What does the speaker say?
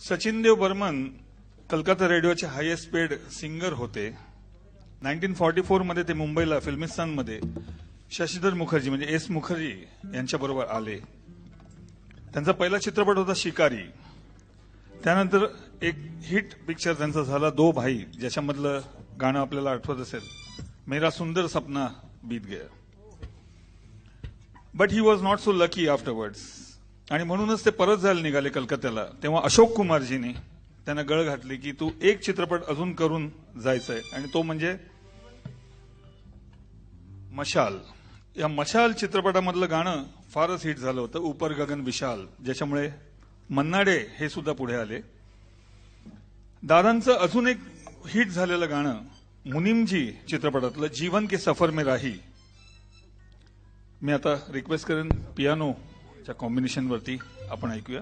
सचिन देव बर्मन कलकत्ता रेडिओचे highest paid singer होते. 1944 मध्ये ते मुंबईला फिल्मिस्तानमध्ये शशीधर मुखर्जी म्हणजे एस मुखर्जी यांच्याबरोबर आले. त्यांचा पहिला चित्रपट होता शिकारी. त्यानंतर एक हिट पिक्चर त्यांचा झाला दो भाई, ज्याच्यामधलं गाणं आपल्याला आठवत असेल, मेरा सुंदर सपना बीत गया. But he was not so lucky afterwards. आणि म्हणूनच ते परत जायला निघाले कलकत्त्याला. तेव्हा अशोक कुमारजीने त्यांना गळ घातली की तू एक चित्रपट अजून करून जायचंय, आणि तो म्हणजे मशाल. या मशाल चित्रपटामधलं गाणं फारच हिट झालं होतं, ऊपर गगन विशाल, ज्याच्यामुळे मन्नाडे हे सुद्धा पुढे आले. दादांचं अजून एक हिट झालेलं गाणं मुनीमजी चित्रपटातलं जीवन के सफर में राही. मी आता रिक्वेस्ट करेन पियानोच्या कॉम्बिनेशनवरती आपण ऐकूया.